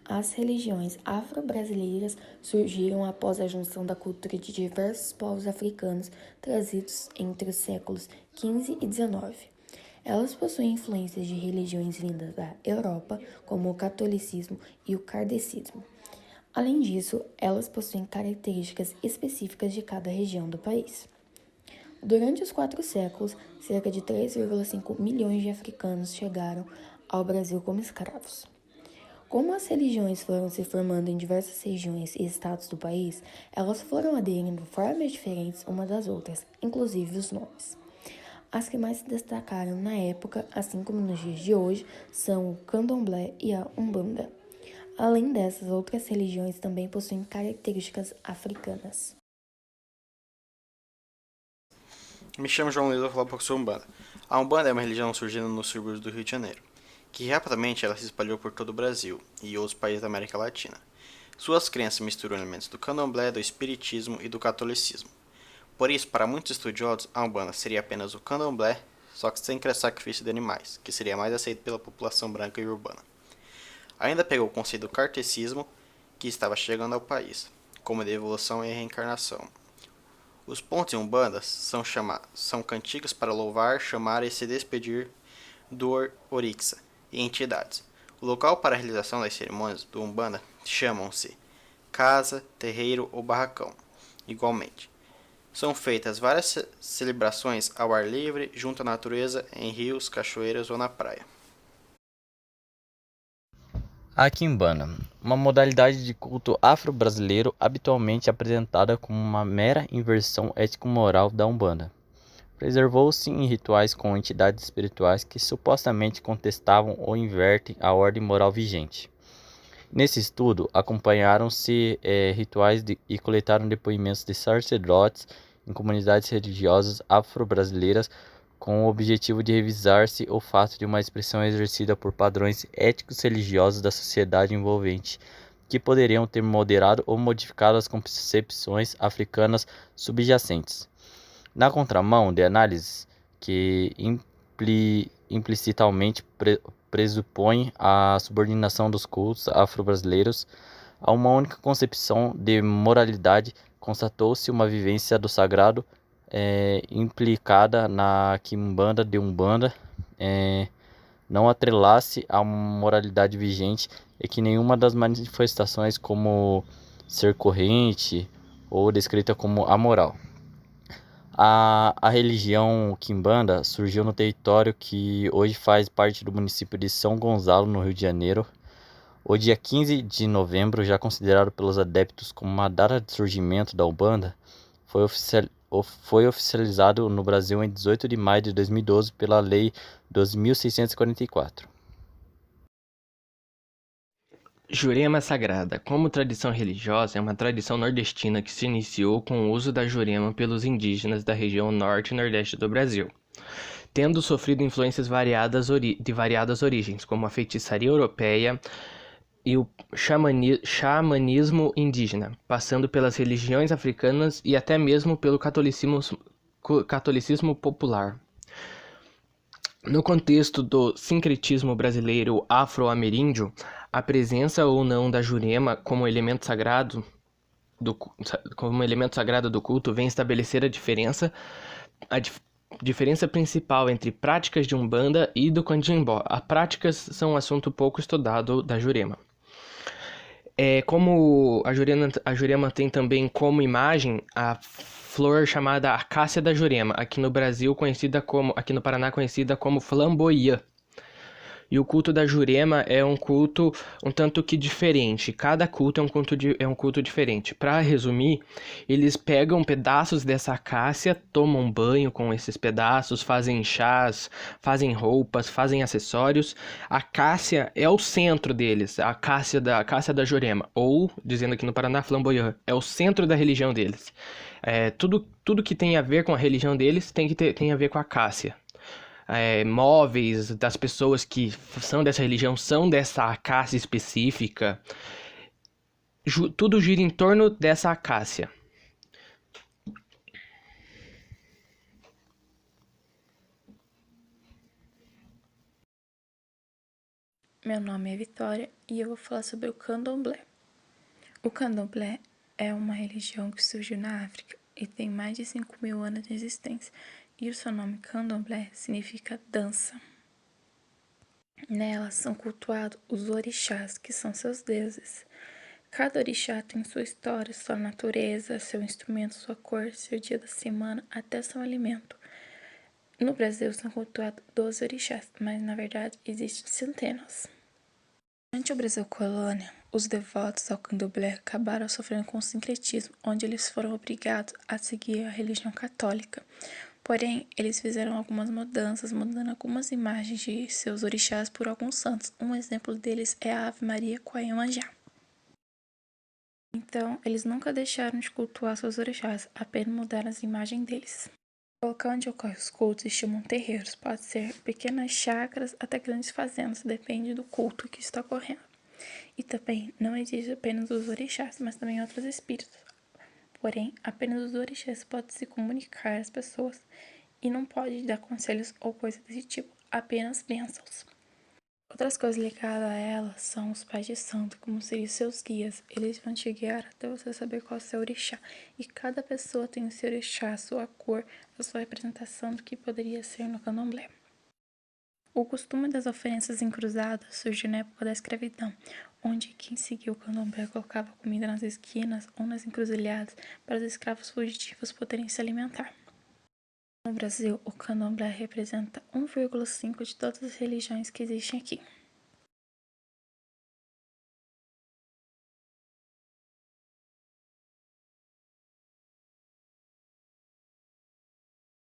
As religiões afro-brasileiras surgiram após a junção da cultura de diversos povos africanos trazidos entre os séculos XV e XIX. Elas possuem influências de religiões vindas da Europa, como o catolicismo e o kardecismo. Além disso, elas possuem características específicas de cada região do país. Durante os 4 séculos, cerca de 3,5 milhões de africanos chegaram ao Brasil como escravos. Como as religiões foram se formando em diversas regiões e estados do país, elas foram aderindo de formas diferentes umas das outras, inclusive os nomes. As que mais se destacaram na época, assim como nos dias de hoje, são o candomblé e a umbanda. Além dessas, outras religiões também possuem características africanas. Me chamo João Luiz, vou falar um pouco sobre a Umbanda. A Umbanda é uma religião surgindo nos subúrbios do Rio de Janeiro, que rapidamente ela se espalhou por todo o Brasil e outros países da América Latina. Suas crenças misturam elementos do candomblé, do espiritismo e do catolicismo. Por isso, para muitos estudiosos, a Umbanda seria apenas o candomblé, só que sem sacrifício de animais, que seria mais aceito pela população branca e urbana. Ainda pegou o conceito do kardecismo, que estava chegando ao país, como de evolução e reencarnação. Os pontos em Umbanda são cantigos para louvar, chamar e se despedir do Orixa e entidades. O local para a realização das cerimônias do Umbanda chamam-se casa, terreiro ou barracão. Igualmente, são feitas várias celebrações ao ar livre, junto à natureza, em rios, cachoeiras ou na praia. A quimbanda, uma modalidade de culto afro-brasileiro habitualmente apresentada como uma mera inversão ético-moral da Umbanda. Preservou-se em rituais com entidades espirituais que supostamente contestavam ou invertem a ordem moral vigente. Nesse estudo, acompanharam-se rituais e coletaram depoimentos de sacerdotes em comunidades religiosas afro-brasileiras com o objetivo de revisar-se o fato de uma expressão exercida por padrões éticos religiosos da sociedade envolvente, que poderiam ter moderado ou modificado as concepções africanas subjacentes. Na contramão de análises que implicitamente pressupõem a subordinação dos cultos afro-brasileiros a uma única concepção de moralidade, constatou-se uma vivência do sagrado implicada na quimbanda de Umbanda não atrelasse à moralidade vigente e que nenhuma das manifestações como ser corrente ou descrita como amoral. A religião quimbanda surgiu no território que hoje faz parte do município de São Gonçalo, no Rio de Janeiro. O dia 15 de novembro, já considerado pelos adeptos como uma data de surgimento da Umbanda, foi oficializado no Brasil em 18 de maio de 2012 pela Lei 12.644. Jurema Sagrada, como tradição religiosa, é uma tradição nordestina que se iniciou com o uso da jurema pelos indígenas da região norte e nordeste do Brasil, tendo sofrido influências de variadas origens, como a feitiçaria europeia e o xamanismo indígena, passando pelas religiões africanas e até mesmo pelo catolicismo popular. No contexto do sincretismo brasileiro afro-ameríndio, a presença ou não da jurema como elemento sagrado do culto vem estabelecer a diferença principal entre práticas de Umbanda e do Candomblé. As práticas são um assunto pouco estudado da jurema. Como a jurema tem também como imagem a flor chamada acácia da jurema, aqui no Paraná conhecida como flamboyant. E o culto da jurema é um culto um tanto que diferente. Cada culto é um culto diferente. Para resumir, eles pegam pedaços dessa acácia, tomam banho com esses pedaços, fazem chás, fazem roupas, fazem acessórios. A acácia é o centro deles, a acácia da jurema, ou, dizendo aqui no Paraná, flamboyant, é o centro da religião deles. Tudo que tem a ver com a religião deles tem a ver com a acácia. Móveis das pessoas que são dessa religião são dessa acácia específica. Tudo gira em torno dessa acácia. meu nome é Vitória e eu vou falar sobre o candomblé. O candomblé é uma religião que surgiu na África e tem mais de 5.000 anos de existência, e o seu nome candomblé significa dança. Nela são cultuados os orixás, que são seus deuses. Cada orixá tem sua história, sua natureza, seu instrumento, sua cor, seu dia da semana, até seu alimento. No Brasil são cultuados 12 orixás, mas na verdade existem centenas. Durante o Brasil colônia, os devotos ao candomblé acabaram sofrendo com o sincretismo, onde eles foram obrigados a seguir a religião católica. Porém, eles fizeram algumas mudanças, mudando algumas imagens de seus orixás por alguns santos. Um exemplo deles é a Ave Maria com a Iemanjá. Então, eles nunca deixaram de cultuar seus orixás, apenas mudaram as imagens deles. O local onde ocorrem os cultos se chamam terreiros. Pode ser pequenas chácaras até grandes fazendas, depende do culto que está ocorrendo. E também não existe apenas os orixás, mas também outros espíritos. Porém, apenas os orixás podem se comunicar às pessoas e não pode dar conselhos ou coisa desse tipo, apenas bênçãos. Outras coisas ligadas a ela são os pais de santo, como seriam seus guias. Eles vão te guiar até você saber qual é o seu orixá. E cada pessoa tem o seu orixá, a sua cor, a sua representação do que poderia ser no candomblé. O costume das oferendas encruzadas surgiu na época da escravidão, onde quem seguia o candomblé colocava comida nas esquinas ou nas encruzilhadas para os escravos fugitivos poderem se alimentar. No Brasil, o candomblé representa 1,5% de todas as religiões que existem aqui.